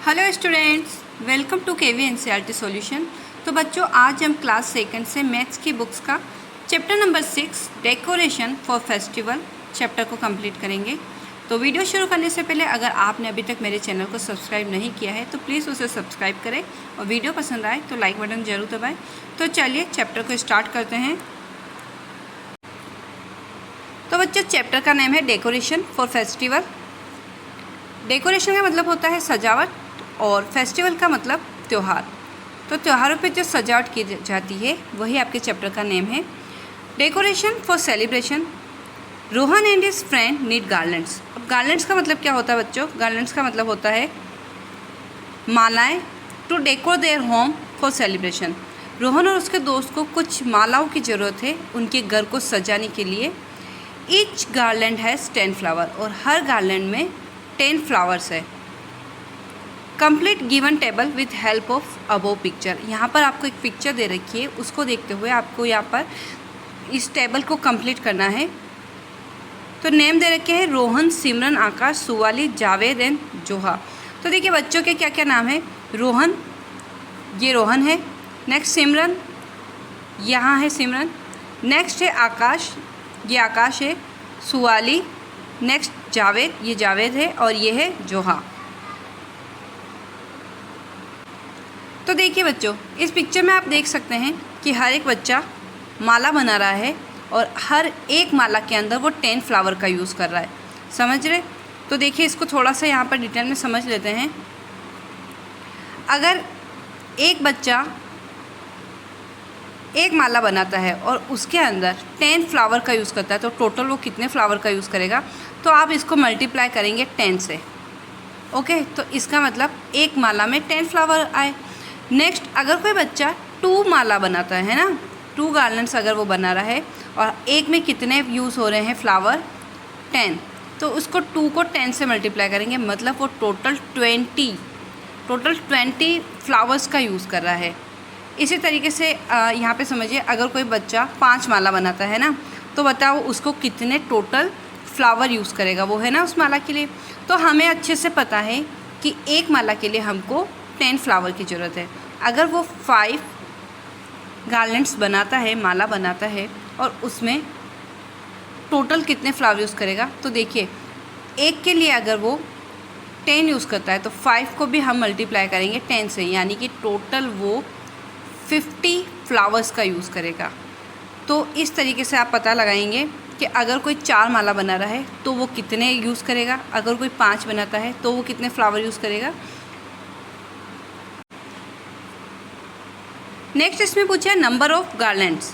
Hello students, welcome to KV NCERT solution. तो बच्चों, आज हम क्लास सेकंड से मैथ्स की बुक्स का chapter number 6 decoration for festival chapter को कंप्लीट करेंगे। तो वीडियो शुरू करने से पहले अगर आपने अभी तक मेरे चैनल को सब्सक्राइब नहीं किया है तो प्लीज़ उसे सब्सक्राइब करें और वीडियो पसंद आए तो लाइक बटन ज़रूर दबाएँ। तो चलिए चैप्टर को स्टार्ट करते हैं। तो बच्चों, चैप्टर का नेम है डेकोरेशन फॉर फेस्टिवल। डेकोरेशन का मतलब होता है सजावट और फेस्टिवल का मतलब त्यौहार। तो त्योहारों पे जो सजावट की जाती है वही आपके चैप्टर का नेम है, decoration for celebration. Rohan and his friend need garlands. अब गार्लैंड्स का मतलब क्या होता है बच्चों? गार्लैंड्स का मतलब होता है मालाएं, to decor their home for celebration. Rohan और उसके दोस्त को कुछ मालाओं की ज़रूरत है उनके घर को सजाने के लिए। ईच गार्लैंड हैज़ 10 फ्लावर, और हर गार्लैंड में 10 फ्लावर्स है। Complete given table with help of above picture. यहाँ पर आपको एक पिक्चर दे रखी है, उसको देखते हुए आपको यहाँ पर इस टेबल को कंप्लीट करना है। तो नेम दे रखे हैं रोहन, सिमरन, आकाश, सुवाली, जावेद एंड जोहा। तो देखिए बच्चों के क्या क्या नाम है। रोहन, ये रोहन है। नेक्स्ट सिमरन, यहाँ है सिमरन। नेक्स्ट है आकाश, ये आकाश है। सुवाली, नेक्स्ट जावेद, ये जावेद है। और ये है जोहा। तो देखिए बच्चों, इस पिक्चर में आप देख सकते हैं कि हर एक बच्चा माला बना रहा है और हर एक माला के अंदर वो 10 फ्लावर का यूज़ कर रहा है। समझ रहे? तो देखिए इसको थोड़ा सा यहाँ पर डिटेल में समझ लेते हैं। अगर एक बच्चा एक माला बनाता है और उसके अंदर 10 फ्लावर का यूज़ करता है तो टोटल वो कितने फ्लावर का यूज़ करेगा? तो आप इसको मल्टीप्लाई करेंगे 10 से। ओके, तो इसका मतलब एक माला में 10 फ्लावर आए। नेक्स्ट, अगर कोई बच्चा 2 माला बनाता है ना, 2 गार्लैंड्स अगर वो बना रहा है और एक में कितने यूज़ हो रहे हैं फ्लावर? 10। तो उसको 2 को 10 से मल्टीप्लाई करेंगे, मतलब वो टोटल 20 फ्लावर्स का यूज़ कर रहा है। इसी तरीके से यहाँ पे समझिए, अगर कोई बच्चा 5 माला बनाता है ना, तो बताओ उसको कितने टोटल फ्लावर यूज़ करेगा, वो है ना उस माला के लिए। तो हमें अच्छे से पता है कि एक माला के लिए हमको 10 फ्लावर की ज़रूरत है। अगर वो 5 गार्लैंड्स बनाता है, माला बनाता है, और उसमें टोटल कितने फ्लावर यूज़ करेगा? तो देखिए, एक के लिए अगर वो 10 यूज़ करता है तो 5 को भी हम मल्टीप्लाई करेंगे 10 से, यानी कि टोटल वो 50 फ्लावर्स का यूज़ करेगा। तो इस तरीके से आप पता लगाएंगे कि अगर कोई 4 माला बना रहा है तो वो कितने यूज़ करेगा, अगर कोई 5 बनाता है तो वो कितने फ्लावर यूज़ करेगा। नेक्स्ट इसमें पूछा है number of garlands,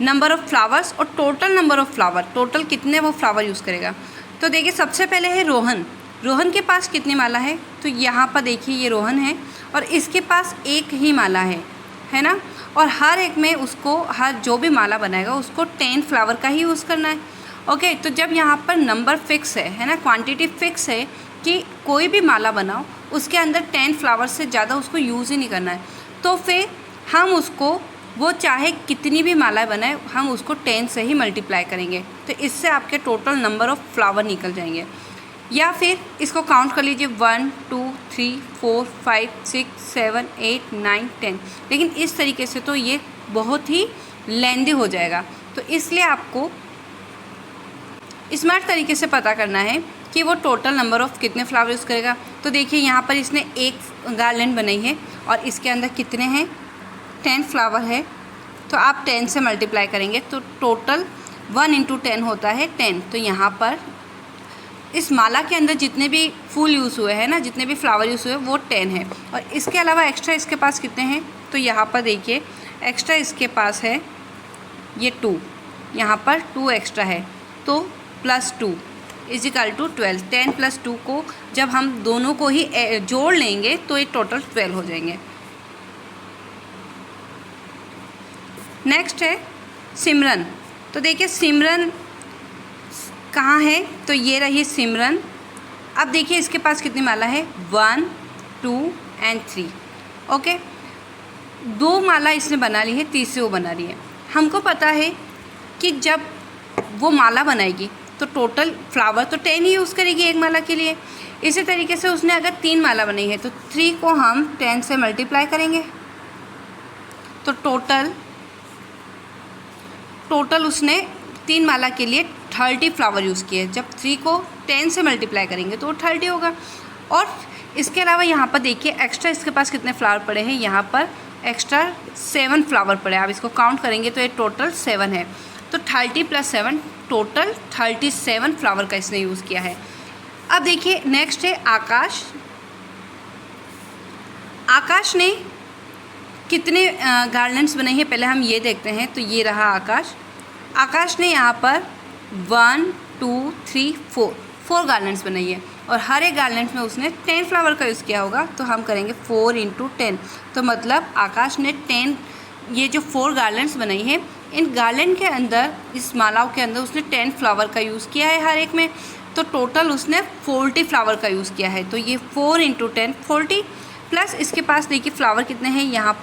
number of flowers और total number of flower, total कितने वो फ्लावर यूज़ करेगा। तो देखिए सबसे पहले है रोहन। रोहन के पास कितनी माला है? तो यहाँ पर देखिए ये रोहन है और इसके पास एक ही माला है ना। और हर एक में उसको, हर जो भी माला बनाएगा उसको 10 फ्लावर का ही यूज़ करना है। ओके, तो जब यहाँ पर नंबर फिक्स है ना, क्वांटिटी फिक्स है कि कोई भी माला बनाओ उसके अंदर 10 फ्लावर से ज़्यादा उसको यूज़ ही नहीं करना है, तो फिर हम उसको, वो चाहे कितनी भी माला बनाए, हम उसको 10 से ही मल्टीप्लाई करेंगे। तो इससे आपके टोटल नंबर ऑफ़ फ्लावर निकल जाएंगे। या फिर इसको काउंट कर लीजिए 1 2 3 4 5 6 7 8 9 10। लेकिन इस तरीके से तो ये बहुत ही लेंदी हो जाएगा, तो इसलिए आपको स्मार्ट तरीके से पता करना है कि वो टोटल नंबर ऑफ़ कितने फ्लावर यूज़ करेगा। तो देखिए यहाँ पर इसने एक गार्लैंड बनाई है और इसके अंदर कितने हैं? 10 फ्लावर है। तो आप 10 से मल्टीप्लाई करेंगे तो टोटल 1 × 10 होता है 10। तो यहाँ पर इस माला के अंदर जितने भी फूल यूज़ हुए हैं ना, जितने भी फ्लावर यूज़ हुए वो 10 है। और इसके अलावा एक्स्ट्रा इसके पास कितने हैं? तो यहाँ पर देखिए एक्स्ट्रा इसके पास है ये 2, यहाँ पर 2 एक्स्ट्रा है, तो +2 = 12। 10 + 2 को जब हम दोनों को ही जोड़ लेंगे तो ये टोटल 12 हो जाएंगे। नेक्स्ट है सिमरन। तो देखिए सिमरन कहाँ है? तो ये रही सिमरन। अब देखिए इसके पास कितनी माला है? 1 2 एंड 3। ओके, 2 माला इसने बना ली है, तीसरी वो बना रही है। हमको पता है कि जब वो माला बनाएगी तो टोटल फ्लावर तो 10 ही यूज़ करेगी एक माला के लिए। इसी तरीके से उसने अगर 3 माला बनाई है तो 3 को हम 10 से मल्टीप्लाई करेंगे तो टोटल उसने 3 माला के लिए 30 फ्लावर यूज़ किए। जब 3 को 10 से मल्टीप्लाई करेंगे तो 30 होगा। और इसके अलावा यहाँ पर देखिए एक्स्ट्रा इसके पास कितने फ्लावर पड़े हैं, यहाँ पर एक्स्ट्रा 7 फ्लावर पड़े हैं। आप इसको काउंट करेंगे तो ये टोटल 7 है। तो 30 + 7 टोटल 37 फ्लावर का इसने यूज़ किया है। अब देखिए नेक्स्ट है आकाश। आकाश ने कितने गार्लैंड्स बनाई हैं पहले हम ये देखते हैं। तो ये रहा आकाश। आकाश ने यहाँ पर 1 2 3 4 गार्लैंड्स बनाई है और हर एक गार्लैंड में उसने 10 फ्लावर का यूज़ किया होगा। तो हम करेंगे 4 × 10। तो मतलब आकाश ने 10 ये जो 4 गार्लैंड्स बनाई हैं, इन गार्लैंड के अंदर, इस मालाओं के अंदर उसने 10 फ्लावर का यूज़ किया है हर एक में। तो टोटल उसने 40 फ्लावर का यूज़ किया है। तो ये 4 × 10 40 प्लस इसके पास देखिए फ्लावर कितने हैं, यहाँ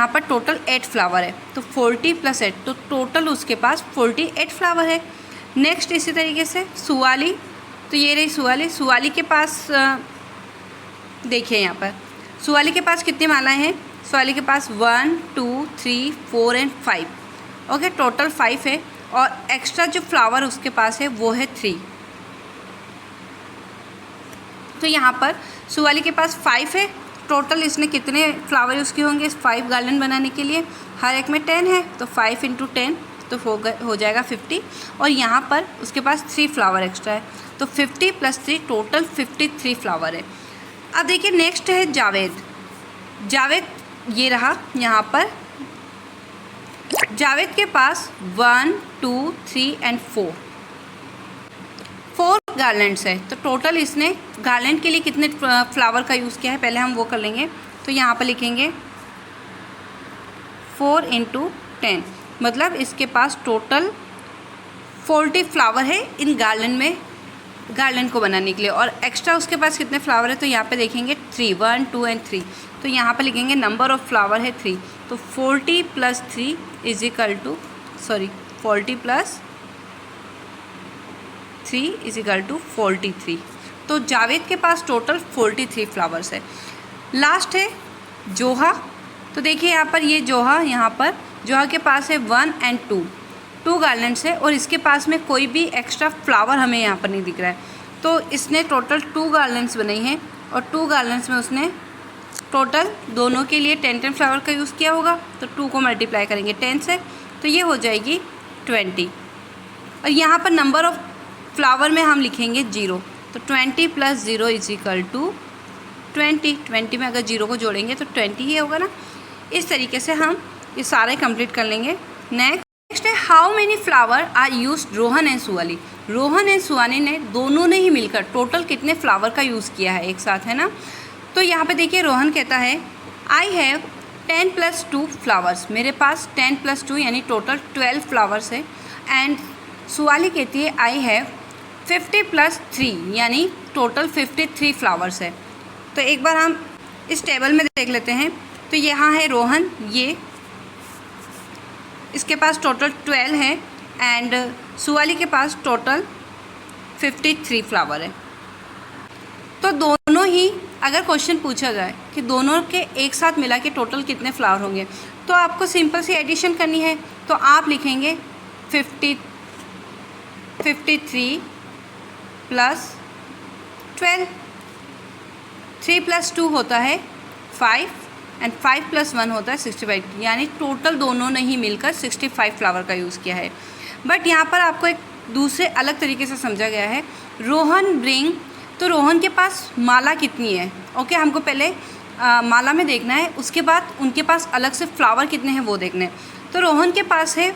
पर टोटल 8 फ्लावर है। तो 40 + 8 तो टोटल उसके पास 48 फ्लावर है। नेक्स्ट इसी तरीके से सुवाली। तो ये रही सुवाली के पास देखिए यहाँ पर सुवाली के पास कितनी मालाएं हैं। सुवाली के पास 1 2 3 4 और 5। ओके, टोटल 5 है और एक्स्ट्रा जो फ्लावर उसके पास है वो है 3। तो यहाँ पर सुवाली के पास 5 है। टोटल इसने कितने फ्लावर यूज़ किए होंगे इस 5 गार्लैंड बनाने के लिए, हर एक में 10 है। तो 5 × 10 तो हो जाएगा 50। और यहाँ पर उसके पास 3 फ्लावर एक्स्ट्रा है। तो 50 + 3 टोटल 53 फ्लावर है। अब देखिए नेक्स्ट है जावेद ये रहा। यहाँ पर जावेद के पास 1 2 3 और 4 गार्लैंड्स है। तो टोटल इसने गार्लैंड के लिए कितने फ्लावर का यूज़ किया है पहले हम वो कर लेंगे। तो यहाँ पर लिखेंगे 4 × 10 मतलब इसके पास टोटल 40 फ्लावर है इन गार्लैंड को बनाने के लिए। और एक्स्ट्रा उसके पास कितने फ्लावर है तो यहाँ पे देखेंगे 3 1 2 और 3। तो यहाँ पे लिखेंगे नंबर ऑफ़ फ्लावर है 3। तो 40 + 3 40 + 3 = 43। तो जावेद के पास टोटल 43 फ्लावर्स है। लास्ट है जोहा। तो देखिए यहाँ पर ये जोहा के पास है 1 और 2 गार्लैंड्स है और इसके पास में कोई भी एक्स्ट्रा फ्लावर हमें यहाँ पर नहीं दिख रहा है। तो इसने टोटल 2 गार्लैंड्स बनाई हैं और 2 गार्लैंड्स में उसने टोटल दोनों के लिए 10 फ्लावर का यूज़ किया होगा। तो 2 को मल्टीप्लाई करेंगे 10 से तो ये हो जाएगी 20। और यहाँ पर नंबर ऑफ़ फ्लावर में हम लिखेंगे 0। तो 20 + 0 = 20। 20 में अगर 0 को जोड़ेंगे तो 20 ही होगा ना। इस तरीके से हम ये सारे कंप्लीट कर लेंगे। नेक्स्ट है how many flower are used Rohan and Suvali. Rohan and Suvali ने दोनों ने ही मिलकर टोटल कितने फ्लावर का यूज़ किया है एक साथ, है ना। तो यहाँ पे देखिए रोहन कहता है आई हैव 10 + 2 फ्लावर्स। मेरे पास 10 + 2 यानी टोटल 12 फ्लावर्स है। एंड सुवाली कहती है आई हैव 50 + 3 यानी टोटल 53 फ्लावर्स है। तो एक बार हम इस टेबल में देख लेते हैं। तो यहाँ है रोहन, ये इसके पास टोटल 12 है एंड सुवाली के पास टोटल 53 फ्लावर है। तो दोनों ही अगर क्वेश्चन पूछा जाए कि दोनों के एक साथ मिला के टोटल कितने फ्लावर होंगे तो आपको सिंपल सी एडिशन करनी है। तो आप लिखेंगे 53 + 12। 3 + 2 होता है 5 एंड 5 + 1 होता है 65 यानी टोटल दोनों ने ही मिलकर 65 फ्लावर का यूज़ किया है। बट यहाँ पर आपको एक दूसरे अलग तरीके से समझा गया है। रोहन ब्रिंग, तो रोहन के पास माला कितनी है। ओके, हमको पहले माला में देखना है, उसके बाद उनके पास अलग से फ्लावर कितने हैं वो देखने हैं। तो रोहन के पास है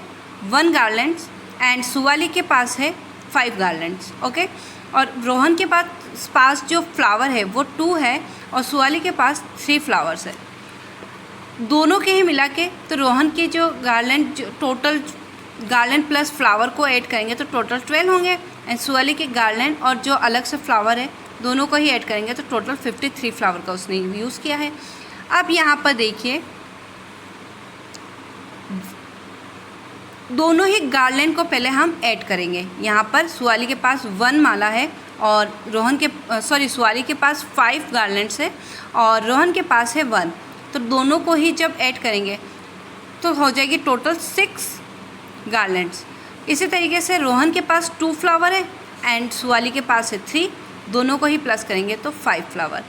1 गार्लैंड्स एंड सुवाली के पास है 5 गार्लैंड्स। ओके, और रोहन के पास जो फ्लावर है वो 2 है और सुवाली के पास 3 फ्लावर्स है। दोनों के ही मिला के तो रोहन की जो टोटल गार्लैंड प्लस फ्लावर को ऐड करेंगे तो टोटल 12 होंगे एंड सुवाली के गार्लैंड और जो अलग से फ्लावर है दोनों को ही ऐड करेंगे तो टोटल 53 फ्लावर का उसने यूज़ किया है। अब यहाँ पर देखिए दोनों ही गार्लैंड को पहले हम ऐड करेंगे। यहाँ पर सुवाली के पास 1 माला है और सुवाली के पास 5 गार्लैंड्स है और रोहन के पास है 1, तो दोनों को ही जब ऐड करेंगे तो हो जाएगी टोटल 6 गार्लैंड्स। इसी तरीके से रोहन के पास 2 फ्लावर है एंड सुवाली के पास है 3, दोनों को ही प्लस करेंगे तो 5 फ्लावर।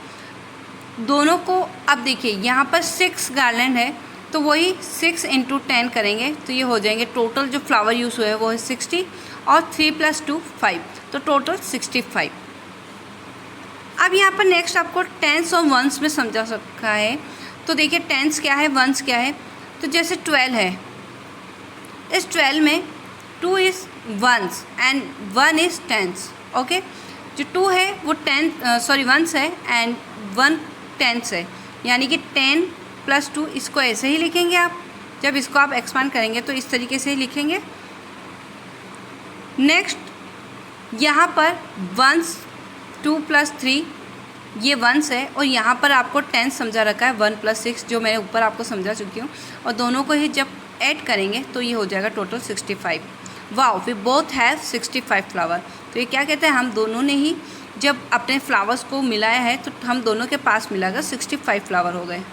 दोनों को अब देखिए यहाँ पर 6 गार्लैंड है तो वही 6 × 10 करेंगे तो ये हो जाएंगे, टोटल जो फ्लावर यूज़ हुए हैं वो है 60 और 3 + 2 5, तो टोटल 65। अब यहाँ पर नेक्स्ट आपको टेंस और वंस में समझा सकता है। तो देखिए टेंस क्या है, वंस क्या है। तो जैसे 12 है, इस 12 में 2 is ones and 1 is tens. Okay, जो 2 है वो वंस है एंड 1 टेंस है, यानी कि 10 + 2 इसको ऐसे ही लिखेंगे आप। जब इसको आप एक्सपांड करेंगे तो इस तरीके से ही लिखेंगे। नेक्स्ट यहाँ पर वंस 2 + 3 ये वंस है और यहाँ पर आपको टेंस समझा रखा है 1 + 6, जो मैंने ऊपर आपको समझा चुकी हूँ, और दोनों को ही जब ऐड करेंगे तो ये हो जाएगा total 65। Wow, we both have 65 flower. तो ये क्या कहते हैं, हम दोनों ने ही जब अपने फ्लावर्स को मिलाया है तो हम दोनों के पास मिलाकर 65 फ्लावर हो गए।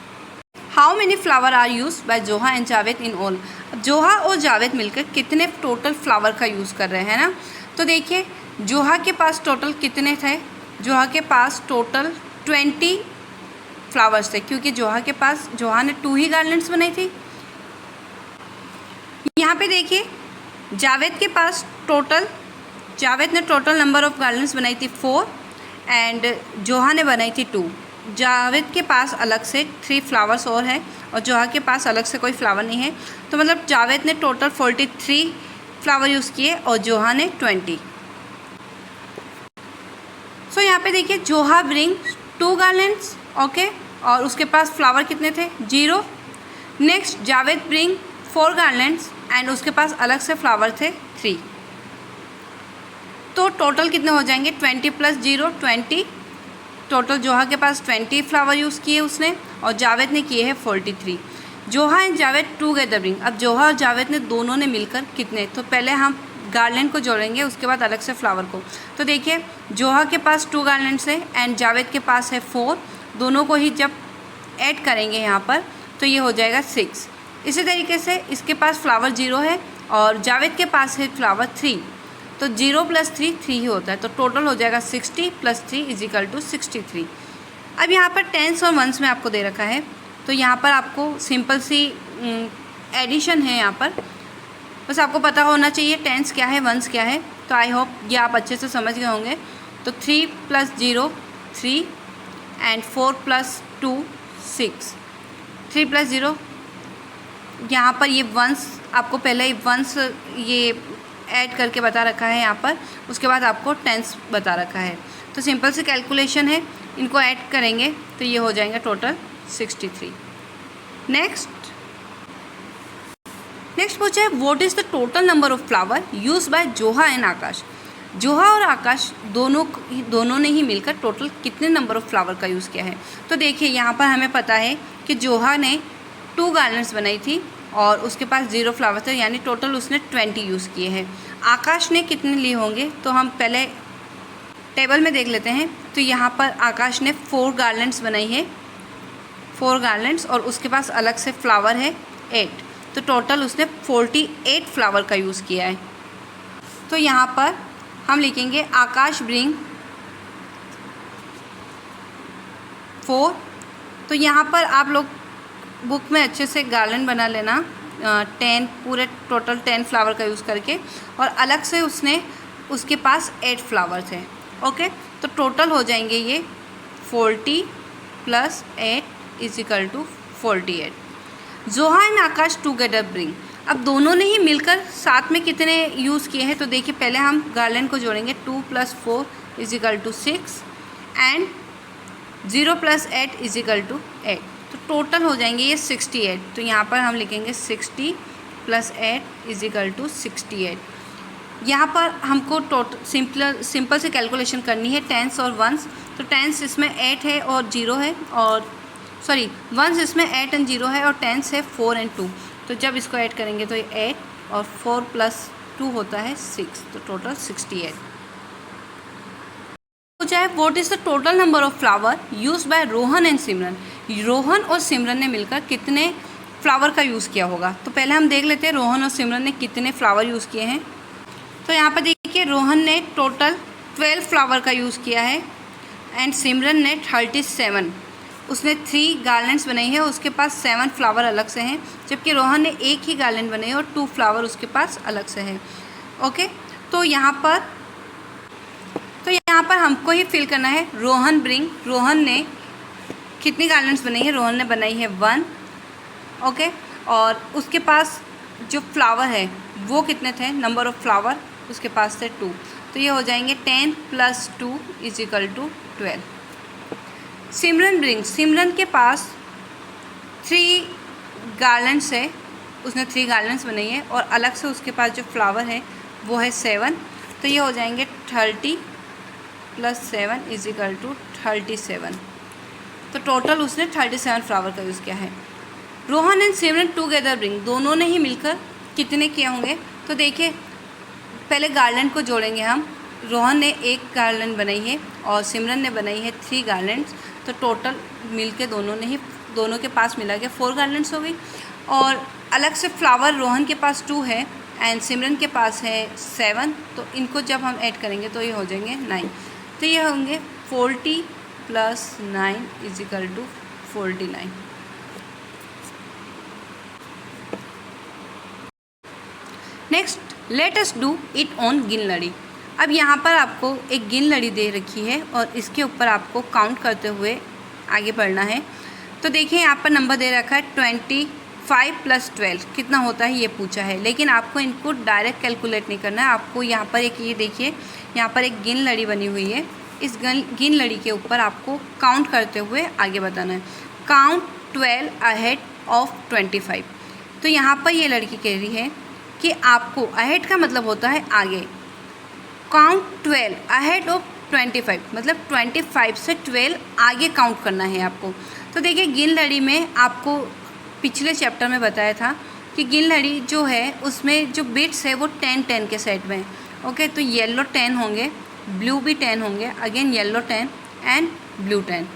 How many flower are use by Zoha and Javed in all. अब जोहा और जावेद मिलकर कितने टोटल फ्लावर का यूज़ कर रहे हैं ना। तो देखिए जोहा के पास टोटल कितने थे, जोहा के पास टोटल 20 फ्लावर्स थे, क्योंकि जोहा ने 2 ही गार्लैंड्स बनाई थी। यहाँ पे देखिए जावेद ने टोटल नंबर ऑफ गार्लैंड्स बनाई थी 4 एंड जोहा ने बनाई थी 2। जावेद के पास अलग से 3 फ्लावर्स और है और जोहा के पास अलग से कोई फ्लावर नहीं है, तो मतलब जावेद ने टोटल 43 फ्लावर यूज़ किए और जोहा ने 20। सो यहाँ पे देखिए जोहा ब्रिंग 2 गार्लैंड्स, ओके, और उसके पास फ्लावर कितने थे, 0। Next Javed bring 4 garlands and उसके पास अलग से फ्लावर थे 3। तो टोटल कितने हो जाएंगे, 20 + 0 20। टोटल जोहा के पास 20 फ्लावर यूज़ किए उसने और जावेद ने किए हैं 43। जोहा एंड जावेद टुगेदर ब्रिंग, अब जोहा और जावेद ने दोनों ने मिलकर कितने, तो पहले हम गार्लैंड को जोड़ेंगे उसके बाद अलग से फ्लावर को। तो देखिए जोहा के पास 2 गार्लैंड्स है एंड जावेद के पास है 4, दोनों को ही जब ऐड करेंगे यहाँ पर तो ये हो जाएगा 6। इसी तरीके से इसके पास फ्लावर 0 है और जावेद के पास है फ्लावर 3, तो 0 + 3 3 ही होता है, तो टोटल हो जाएगा 60 + 3 = 63। अब यहाँ पर टेंस और वंस में आपको दे रखा है, तो यहाँ पर आपको सिंपल सी एडिशन है। यहाँ पर बस आपको पता होना चाहिए टेंस क्या है, वंस क्या है। तो आई होप ये आप अच्छे से समझ गए होंगे। तो 3 + 0 3 एंड 4 + 2 6, 3 + 0। यहाँ पर ये वंस आपको पहले ही वंस ये ऐड करके बता रखा है यहाँ पर, उसके बाद आपको टेंस बता रखा है। तो सिंपल सी कैलकुलेशन है, इनको ऐड करेंगे तो ये हो जाएंगे टोटल 63। नेक्स्ट पूछा है what is the total number of flower use by Zoha and आकाश। जोहा और आकाश दोनों ने ही मिलकर टोटल कितने नंबर ऑफ फ्लावर का यूज़ किया है। तो देखिए यहाँ पर हमें पता है कि जोहा ने 2 गार्लैंड्स बनाई थी और उसके पास 0 फ्लावर थे, यानी टोटल उसने 20 यूज़ किए हैं। आकाश ने कितने लिए होंगे, तो हम पहले टेबल में देख लेते हैं। तो यहाँ पर आकाश ने 4 गार्लैंड्स बनाई है, 4 गार्लैंड्स, और उसके पास अलग से फ्लावर है 8, तो टोटल उसने 48 फ्लावर का यूज़ किया है। तो यहाँ पर हम लिखेंगे आकाश ब्रिंग 4। तो यहाँ पर आप लोग बुक में अच्छे से गार्लैंड बना लेना 10 पूरे टोटल 10 फ्लावर का यूज़ करके, और अलग से उसके पास 8 फ्लावर थे। ओके, तो टोटल हो जाएंगे ये 40 + 8 = 48। जोहा एंड आकाश टुगेदर ब्रिंग, अब दोनों ने ही मिलकर साथ में कितने यूज़ किए हैं। तो देखिए पहले हम गार्लैंड को जोड़ेंगे, 2 + 4 = 6 एंड 0 + 8 = 8, तो टोटल हो जाएंगे ये 68। तो यहाँ पर हम लिखेंगे 60 + 8 = 68। यहाँ पर हमको सिंपल से कैलकुलेशन करनी है टेंस और वंस। तो टेंस इसमें 8 है और 0 है, और वंस इसमें 8 और 0 है और टेंस है 4 और 2। तो जब इसको ऐड करेंगे तो ये 8 और 4 + 2 होता है 6, तो टोटल 68। पूछा है what is the total number of flower use by Rohan and Simran. Rohan और सिमरन ने मिलकर कितने फ्लावर का यूज़ किया होगा। तो पहले हम देख लेते हैं रोहन और सिमरन ने कितने फ्लावर यूज़ किए हैं। तो यहाँ पर देखिए रोहन ने टोटल 12 फ्लावर का यूज़ किया है एंड सिमरन ने 37। उसने 3 गार्लैंड्स बनाई है, उसके पास 7 फ्लावर अलग से हैं, जबकि रोहन ने एक ही गार्लैंड बनाई है और 2 फ्लावर उसके पास अलग से हैं। ओके, तो यहाँ पर हमको ही फिल करना है रोहन ने कितनी गार्लैंड्स बनाई है। रोहन ने बनाई है 1। ओके, और उसके पास जो फ्लावर है वो कितने थे, नंबर ऑफ़ फ्लावर उसके पास थे 2। तो ये हो जाएंगे 10 + 2 = 12। सिमरन के पास 3 गार्लैंड्स है, उसने 3 गार्लैंड्स बनाई है और अलग से उसके पास जो फ्लावर है वो है 7। तो ये हो जाएंगे 30 + 7 = 37। तो टोटल उसने 37 फ्लावर का यूज़ किया है। Rohan and Simran together bring, दोनों ने ही मिलकर कितने किए होंगे। तो देखिए पहले गार्लैंड को जोड़ेंगे हम। रोहन ने 1 गार्लैंड बनाई है और सिमरन ने बनाई है 3 गार्लैंड्स। तो टोटल मिलके दोनों के पास मिला के 4 गार्लैंड्स हो गई। और अलग से फ्लावर रोहन के पास 2 है एंड सिमरन के पास है 7। तो इनको जब हम ऐड करेंगे तो ये हो जाएंगे 9। तो ये होंगे 40 + 9 = 49। Next let us do it on गिन लड़ी। अब यहाँ पर आपको एक गिन लड़ी दे रखी है और इसके ऊपर आपको काउंट करते हुए आगे बढ़ना है। तो देखिए यहाँ पर नंबर दे रखा है 25 + 12 कितना होता है ये पूछा है, लेकिन आपको इनको डायरेक्ट कैलकुलेट नहीं करना है। आपको यहाँ पर एक ये देखिए यहाँ पर एक गिन लड़ी बनी हुई है, इस गिन लड़ी के ऊपर आपको काउंट करते हुए आगे बताना है। Count 12 ahead of 25। तो यहाँ पर ये लड़की कह रही है कि आपको अहेड का मतलब होता है आगे। काउंट 12 अहेड ऑफ 25 मतलब 25 से 12 आगे काउंट करना है आपको। तो देखिए गिन लड़ी में आपको पिछले चैप्टर में बताया था कि गिन लड़ी जो है उसमें जो बिट्स है वो 10-10 के सेट में। ओके, तो येलो 10 होंगे, ब्लू भी 10 होंगे, अगेन येलो 10 एंड ब्लू 10।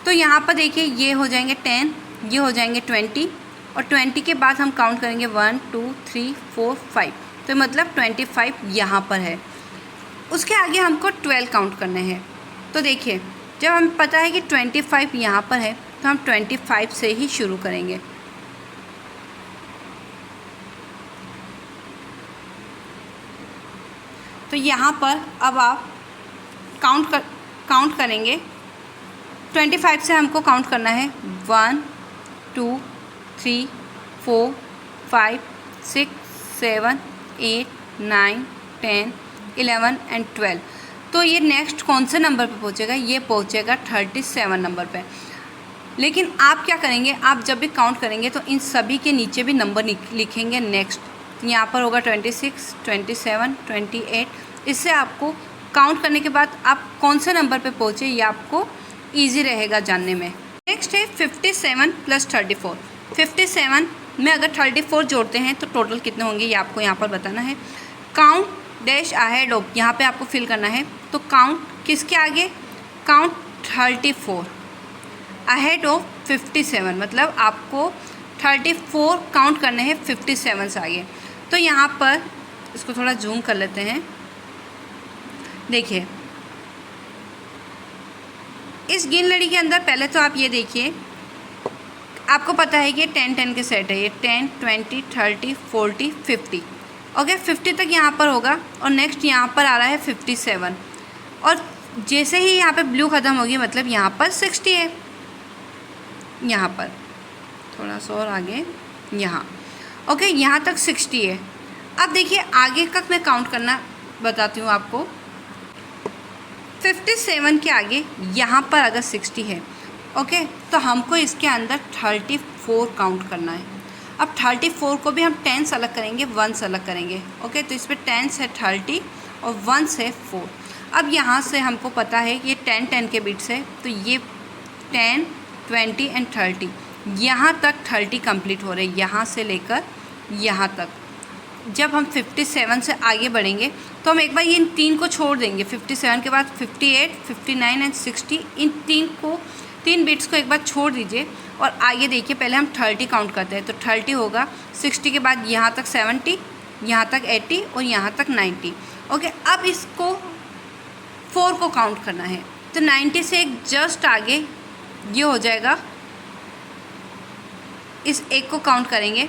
तो यहाँ पर देखिए ये हो जाएंगे 10, ये हो जाएंगे 20 और 20 के बाद हम काउंट करेंगे 1 2 3 4 5। तो मतलब 25 यहाँ पर है। उसके आगे हमको 12 काउंट करने हैं। तो देखिए जब हमें पता है कि 25 यहाँ पर है तो हम 25 से ही शुरू करेंगे। तो यहाँ पर अब आप काउंट करेंगे। 25 से हमको काउंट करना है 1 2 3 4 5 6 7 8 9 10 11 एंड 12। तो ये नेक्स्ट कौन से नंबर पे पहुँचेगा, ये पहुँचेगा 37 नंबर पे। लेकिन आप क्या करेंगे, आप जब भी काउंट करेंगे तो इन सभी के नीचे भी नंबर लिखेंगे नेक्स्ट। यहाँ पर होगा 26 27 28। इससे आपको काउंट करने के बाद आप कौन से नंबर पे पहुँचे ये आपको ईजी रहेगा जानने में। नेक्स्ट है 57 + 34। 57 में अगर 34 जोड़ते हैं तो टोटल कितने होंगे ये आपको यहाँ पर बताना है। काउंट डैश अहेड ऑफ, यहाँ पे आपको फिल करना है। तो काउंट किसके आगे, काउंट 34 अहेड ऑफ 57 मतलब आपको 34 काउंट करने हैं 57 से आगे। तो यहाँ पर इसको थोड़ा जूम कर लेते हैं। देखिए इस गिन लड़ी के अंदर पहले तो आप ये देखिए, आपको पता है कि 10-10 के सेट है, ये 10 20 30 40 50। ओके, 50 तक यहाँ पर होगा और नेक्स्ट यहाँ पर आ रहा है 57 और जैसे ही यहाँ पे ब्लू ख़त्म होगी मतलब यहाँ पर 60 है। यहाँ पर थोड़ा सा और आगे यहाँ, ओके यहाँ तक 60 है। अब देखिए आगे तक मैं काउंट करना बताती हूँ आपको। 57 के आगे यहाँ पर अगर 60 है, ओके, तो हमको इसके अंदर 34 काउंट करना है। अब 34 को भी हम 10 अलग करेंगे, 1 अलग करेंगे। ओके, तो इस पर 10 है 30 और 1 है 4। अब यहाँ से हमको पता है कि ये 10-10 के बिट्स है, तो ये 10 20 एंड 30 यहाँ तक 30 कंप्लीट हो रहे, यहाँ से लेकर यहाँ तक। जब हम 57 से आगे बढ़ेंगे तो हम एक बार ये इन 3 को छोड़ देंगे। 57 के बाद 58, 59 एंड 60, इन 3 बिट्स को एक बार छोड़ दीजिए और आगे देखिए, पहले हम 30 काउंट करते हैं। तो 30 होगा, 60 के बाद यहाँ तक 70, यहाँ तक 80 और यहाँ तक 90। ओके, अब इसको 4 को काउंट करना है। तो 90 से एक जस्ट आगे ये हो जाएगा, इस एक को काउंट करेंगे।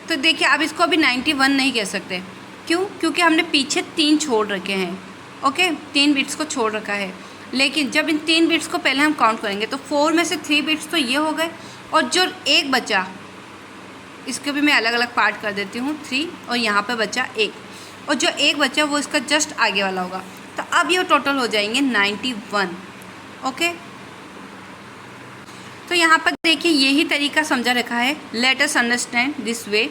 तो देखिए, अब इसको अभी 91 नहीं कह सकते। क्यों? क्योंकि हमने पीछे 3 छोड़ रखे हैं। ओके, 3 बिट्स को छोड़ रखा है। लेकिन जब इन 3 बिट्स को पहले हम काउंट करेंगे तो 4 में से 3 बिट्स तो ये हो गए, और जो एक बचा, इसके भी मैं अलग अलग पार्ट कर देती हूँ, 3, और यहाँ पे बचा 1, और जो एक बचा वो इसका जस्ट आगे वाला होगा। तो अब ये टोटल हो जाएंगे 91। ओके, तो यहाँ पर देखिए यही तरीका समझा रखा है। Let us understand this way.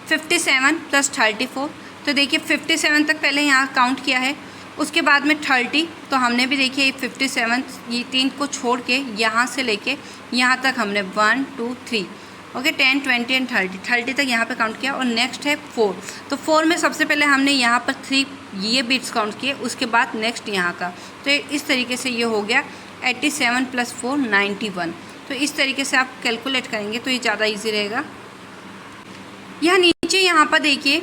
57 + 34, तो देखिए 57 तक पहले यहाँ काउंट किया है, उसके बाद में 30, तो हमने भी देखिए 57 ये 3 को छोड़ के यहाँ से लेके यहाँ तक हमने 1 2 3 ओके 10 20 एंड 30 तक यहाँ पे काउंट किया। और नेक्स्ट है 4, तो 4 में सबसे पहले हमने यहाँ पर 3 ये बिट्स काउंट किए, उसके बाद नेक्स्ट यहाँ का। तो इस तरीके से ये हो गया 87 + 4 91। तो इस तरीके से आप कैलकुलेट करेंगे तो ये ज़्यादा इजी रहेगा। यहाँ नीचे यहाँ पर देखिए,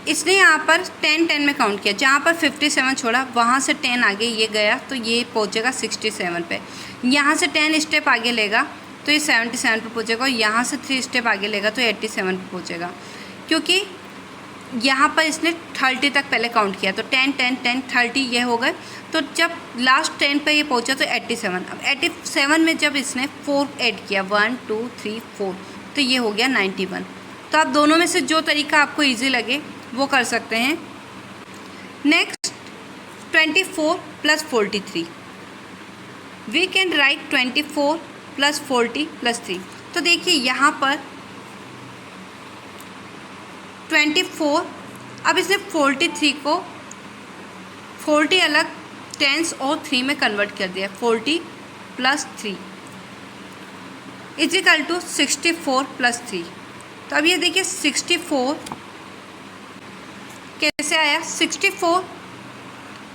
इसने यहाँ पर 10 10 में काउंट किया, जहाँ पर 57 छोड़ा वहाँ से 10 आगे ये गया, तो ये पहुँचेगा 67 पे। यहाँ से 10 स्टेप आगे लेगा तो ये 77 पे पहुँचेगा, और यहाँ से 3 स्टेप आगे लेगा तो 87 पे पहुँचेगा। क्योंकि यहाँ पर इसने 30 तक पहले काउंट किया, तो 10 10 10 30 ये हो गए। तो जब लास्ट 10 पे ये पहुँचा तो 87। अब 87 में जब इसने 4 ऐड किया, 1 2 3 4, तो ये हो गया 91। तो आप दोनों में से जो तरीका आपको ईजी लगे वो कर सकते हैं। Next 24 + 43, we can write 24 + 40 + 3। तो देखिए यहाँ पर 24, अब इसने 43 को 40 अलग टेंस और 3 में कन्वर्ट कर दिया। 40 + 3 = 64 + 3। तो अब ये देखिए 64 कैसे आया। 64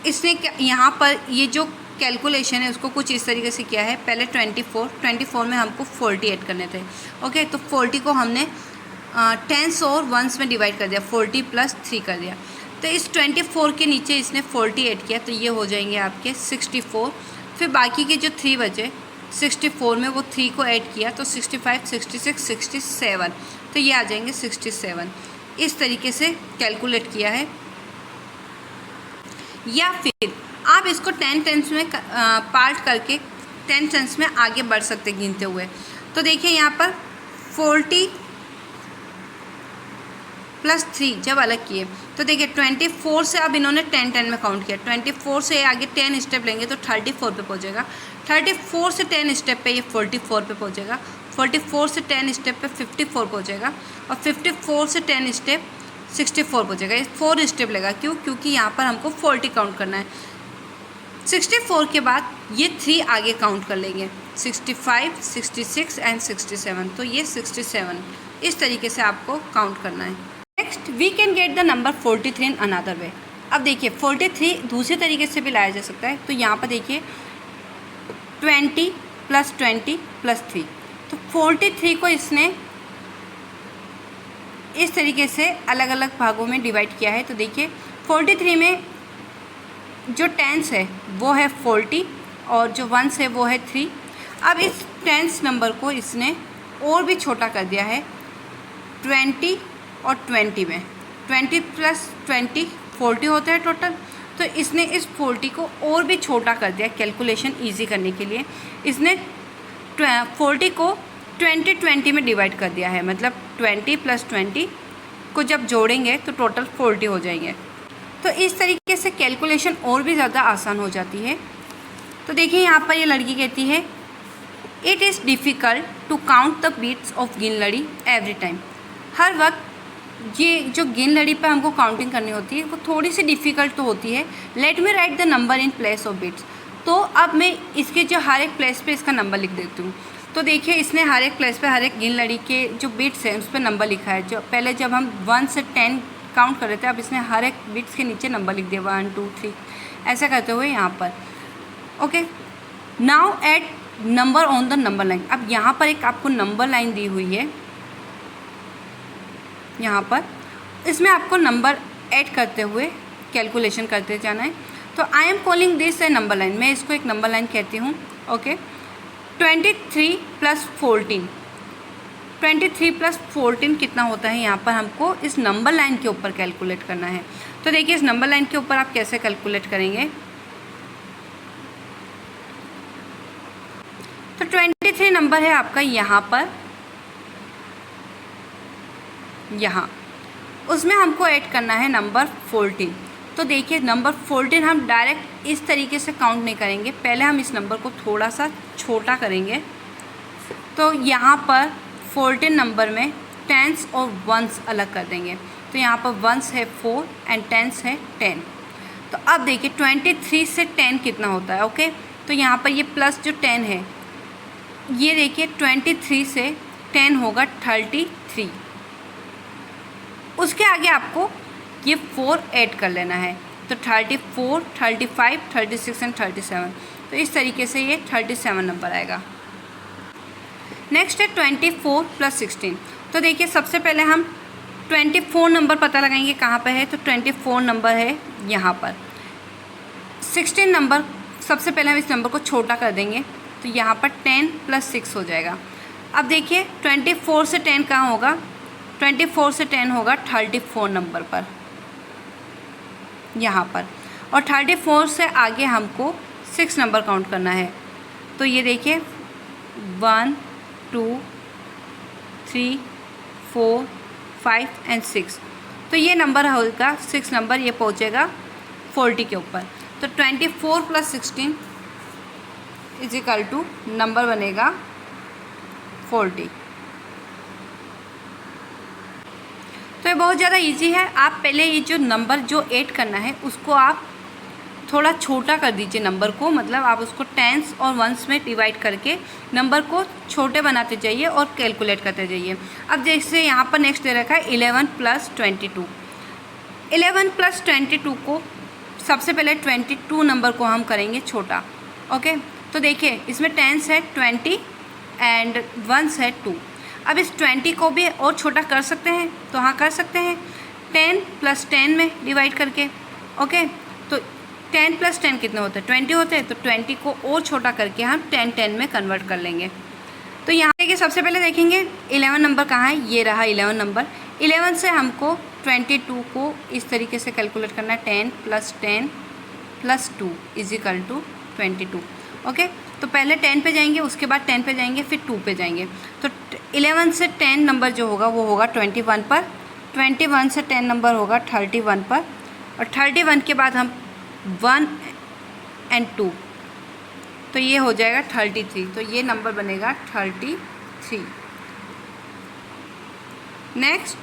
इसने यहाँ पर ये जो कैलकुलेशन है उसको कुछ इस तरीके से किया है। पहले 24 में हमको 40 ऐड करने थे। ओके, तो 40 को हमने टेंस और वंस में डिवाइड कर दिया, 40 + 3 कर दिया। तो इस 24 के नीचे इसने 40 ऐड किया, तो ये हो जाएंगे आपके 64। फिर बाकी के जो 3 बचे 64 में वो 3 को ऐड किया, तो 65 66 67, तो ये आ जाएंगे 67। इस तरीके से कैलकुलेट किया है। या फिर आप इसको 10 टेंस में पार्ट करके 10 टेंस में आगे बढ़ सकते गिनते हुए। तो देखिए यहाँ पर 40 + 3 जब अलग किए, तो देखिए 24 से अब इन्होंने 10 10 में काउंट किया। 24 से आगे 10 स्टेप लेंगे तो 34 पे पहुँचेगा। 34 से 10 स्टेप पे ये 44 पे पहुँचेगा। 44 से 10 स्टेप पे 54 पहुँचेगा, और 54 से 10 स्टेप 64 पहुँचेगा। ये 4 स्टेप लेगा। क्यों? क्योंकि यहाँ पर हमको 40 काउंट करना है। 64 के बाद ये 3 आगे काउंट कर लेंगे, 65 66 एंड 67, तो ये 67। इस तरीके से आपको काउंट करना है। Next we can get the number 43 in another way. अब देखिए 43 दूसरे तरीके से भी लाया जा सकता है। तो यहाँ पर देखिए 20 + 20 + 3, तो 43 को इसने इस तरीके से अलग अलग भागों में डिवाइड किया है। तो देखिए 43 में जो टेंस है वो है 40 और जो वंस है वो है 3। अब इस टेंस नंबर को इसने और भी छोटा कर दिया है 20 और 20 में। 20 + 20 40 होता है टोटल। तो इसने इस 40 को और भी छोटा कर दिया कैलकुलेशन ईजी करने के लिए। इसने 40 को 20 20 में डिवाइड कर दिया है, मतलब 20 + 20 को जब जोड़ेंगे तो टोटल 40 हो जाएंगे। तो इस तरीके से कैलकुलेशन और भी ज़्यादा आसान हो जाती है। तो देखिए यहाँ पर ये लड़की कहती है it is difficult to count the beats of गिन लड़ी एवरी टाइम। हर वक्त ये जो गिन लड़ी पर हमको काउंटिंग करनी होती है वो थोड़ी सी डिफ़िकल्ट तो होती है। Let me write the number in place of beats. तो अब मैं इसके जो हर एक प्लेस पे इसका नंबर लिख देती हूँ। तो देखिए इसने हर एक प्लेस पे हर एक गिन लड़ी के जो बिट्स हैं उस पर नंबर लिखा है। जो पहले जब हम 1 से 10 काउंट कर रहे थे, अब इसने हर एक बिट्स के नीचे नंबर लिख दिया 1 2 3 ऐसा करते हुए यहाँ पर। Okay, now add number on the number line. अब यहाँ पर एक आपको नंबर लाइन दी हुई है, यहाँ पर इसमें आपको नंबर ऐड करते हुए कैलकुलेशन करते जाना है। तो I am calling this A number line, मैं इसको एक नंबर लाइन कहती हूँ। ओके, 23 + 14, 23 + 14 कितना होता है, यहाँ पर हमको इस नंबर लाइन के ऊपर कैलकुलेट करना है। तो देखिए इस नंबर लाइन के ऊपर आप कैसे कैलकुलेट करेंगे। तो 23 नंबर है आपका यहाँ पर, यहाँ उसमें हमको ऐड करना है नंबर 14। तो देखिए नंबर 14 हम डायरेक्ट इस तरीके से काउंट नहीं करेंगे, पहले हम इस नंबर को थोड़ा सा छोटा करेंगे। तो यहाँ पर 14 नंबर में टेंस और वंस अलग कर देंगे। तो यहाँ पर वंस है 4 एंड टेंस है 10। तो अब देखिए 23 से 10 कितना होता है। ओके, तो यहाँ पर ये प्लस जो 10 है, ये देखिए 23 से 10 होगा 33। उसके आगे आपको ये 4 ऐड कर लेना है। तो 34, 35, 36 एंड 37। तो इस तरीके से ये 37 नंबर आएगा। नेक्स्ट है 24 + 16। तो देखिए सबसे पहले हम 24 नंबर पता लगाएंगे कहाँ पर है। तो 24 नंबर है यहाँ पर। 16 नंबर सबसे पहले हम इस नंबर को छोटा कर देंगे, तो यहाँ पर 10 + 6 हो जाएगा। अब देखिए 24 से 10 कहाँ होगा, 24 से 10 होगा 34 नंबर पर, यहाँ पर। और 34 से आगे हमको 6 नंबर काउंट करना है। तो ये देखिए 1 2 3 4 5 एंड 6। तो ये नंबर होगा 6 नंबर, ये पहुँचेगा 40 के ऊपर। तो 24 + 16 = नंबर बनेगा 40। तो ये बहुत ज़्यादा इजी है। आप पहले ये जो नंबर जो ऐड करना है उसको आप थोड़ा छोटा कर दीजिए नंबर को, मतलब आप उसको टेंस और वंस में डिवाइड करके नंबर को छोटे बनाते जाइए और कैलकुलेट करते जाइए। अब जैसे यहाँ पर नेक्स्ट दे रखा है 11 + 22। 11 + 22 को सबसे पहले 22 नंबर को हम करेंगे छोटा। ओके, तो देखिए इसमें टेंस है 20 एंड वंस है 2। अब इस 20 को भी और छोटा कर सकते हैं, तो हाँ कर सकते हैं 10 + 10 में डिवाइड करके। ओके, तो 10 + 10 कितने होते हैं, 20 होते हैं। तो 20 को और छोटा करके हम 10 10 में कन्वर्ट कर लेंगे। तो यहाँ देखिए सबसे पहले देखेंगे 11 नंबर कहाँ है, ये रहा 11 नंबर। 11 से हमको 22 को इस तरीके से कैलकुलेट करना है, 10 + 10 + 2 = 22। ओके, तो पहले 10 पे जाएंगे, उसके बाद 10 पे जाएंगे, फिर 2 पे जाएंगे। तो 11 से 10 नंबर जो होगा वो होगा 21 पर। 21 से 10 नंबर होगा 31 पर। और 31 के बाद हम 1 एंड 2, तो ये हो जाएगा 33। तो ये नंबर बनेगा 33। Next,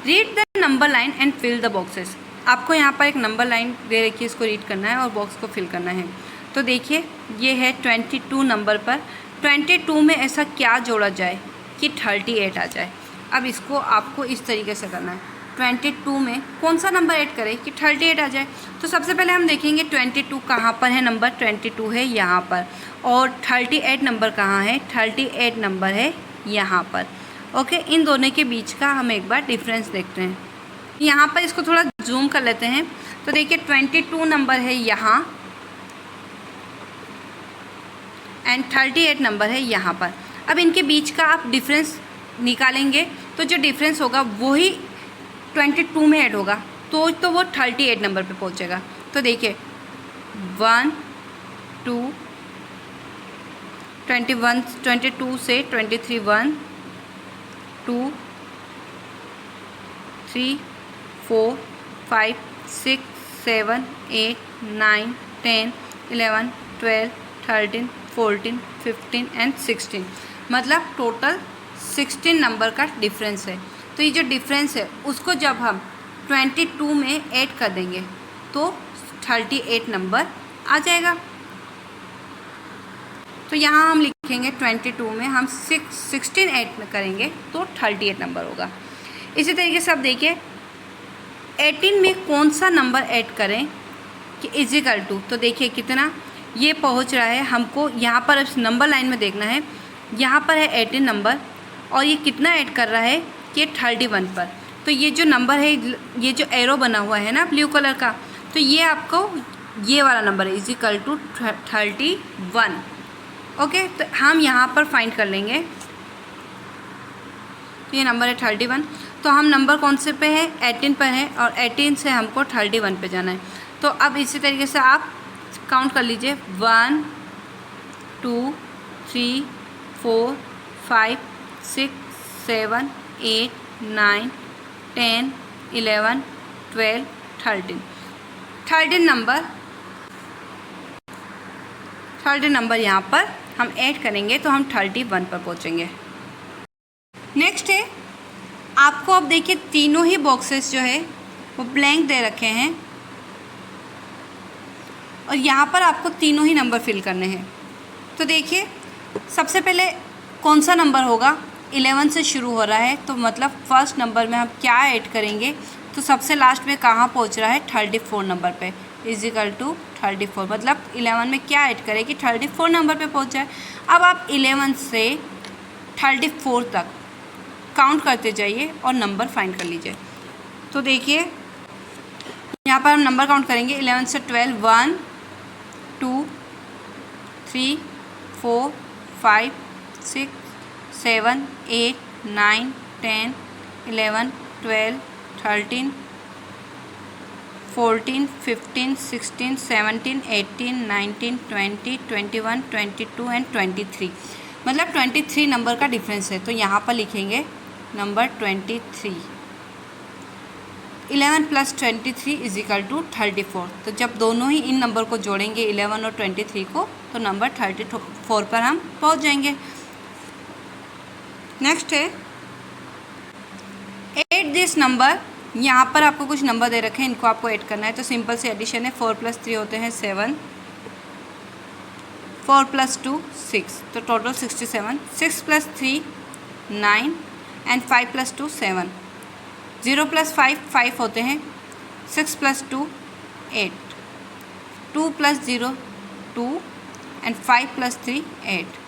read the number line and fill the boxes. आपको यहाँ पर एक नंबर लाइन दे रखी है, इसको रीड करना है और बॉक्स को फिल करना है। तो देखिए ये है 22 नंबर पर। 22 में ऐसा क्या जोड़ा जाए कि 38 आ जाए। अब इसको आपको इस तरीके से करना है, 22 में कौन सा नंबर ऐड करें कि 38 आ जाए। तो सबसे पहले हम देखेंगे 22 कहाँ पर है, नंबर 22 है यहाँ पर। और 38 नंबर कहाँ है, 38 नंबर है यहाँ पर। ओके, इन दोनों के बीच का हम एक बार डिफरेंस देखते हैं। यहाँ पर इसको थोड़ा जूम कर लेते हैं। तो देखिए 22 नंबर है यहाँ एंड 38 नंबर है यहाँ पर। अब इनके बीच का आप डिफरेंस निकालेंगे तो जो डिफरेंस होगा वही 22 में ऐड होगा, तो वो 38 नंबर पे पहुँचेगा। तो देखिए 1 2 21 22 से 23 1 2 3 4 5 6 7 8 9 10 11 12 13 14 15 एंड 16, मतलब टोटल 16 नंबर का डिफरेंस है। तो ये जो डिफरेंस है उसको जब हम 22 में ऐड कर देंगे तो 38 नंबर आ जाएगा। तो यहाँ हम लिखेंगे 22 में हम 16 ऐड करेंगे तो 38 नंबर होगा। इसी तरीके से अब देखिए 18 में कौन सा नंबर ऐड करें कि इजिकल टू, तो देखिए कितना ये पहुंच रहा है। हमको यहाँ पर इस नंबर लाइन में देखना है, यहाँ पर है 18 नंबर और ये कितना ऐड कर रहा है कि 31 पर। तो ये जो नंबर है, ये जो एरो बना हुआ है ना ब्लू कलर का, तो ये आपको ये वाला नंबर है इजिकल टू 31। ओके, तो हम यहाँ पर फाइंड कर लेंगे। तो ये नंबर है 31, तो हम नंबर कौन से पे है, 18 पर है और 18 से हमको 31 पे जाना है। तो अब इसी तरीके से आप काउंट कर लीजिए 1 2 3 4 5 6 7 8 9 10 11 12 13 नंबर यहाँ पर हम ऐड करेंगे तो हम 31 पर पहुँचेंगे। नेक्स्ट है, आपको अब देखिए तीनों ही बॉक्सेस जो है वो ब्लैंक दे रखे हैं और यहाँ पर आपको तीनों ही नंबर फिल करने हैं। तो देखिए सबसे पहले कौन सा नंबर होगा, 11 से शुरू हो रहा है, तो मतलब फर्स्ट नंबर में हम क्या ऐड करेंगे, तो सबसे लास्ट में कहाँ पहुँच रहा है, 34 नंबर पे इजिकल टू 34। मतलब 11 में क्या ऐड करें कि 34 नंबर पे पहुँच जाए। अब आप 11 से 34 तक काउंट करते जाइए और नंबर फाइंड कर लीजिए। तो देखिए यहाँ पर हम नंबर काउंट करेंगे 11 से 12, 1 2 3 4 5 6 7 8 9 10 11 12 13 14 15 16 17 18 19 20 21 22 एंड 23। मतलब 23 नंबर का डिफरेंस है। तो यहाँ पर लिखेंगे number 23। 11 plus 23 is equal to 34। तो जब दोनों ही इन नंबर को जोड़ेंगे 11 और 23 को, तो नंबर 34 पर हम पहुँच जाएंगे। नेक्स्ट है ऐड दिस नंबर। यहाँ पर आपको कुछ नंबर दे रखे हैं, इनको आपको ऐड करना है। तो सिंपल सी एडिशन है, 4 + 3 होते हैं 7, 4 + 2 6, तो टोटल 67, 6 + 3 9 एंड 5 + 2 7, 0 + 5 5 होते हैं, 6 + 2 8, 2 + 0 2 एंड 5 + 3 8।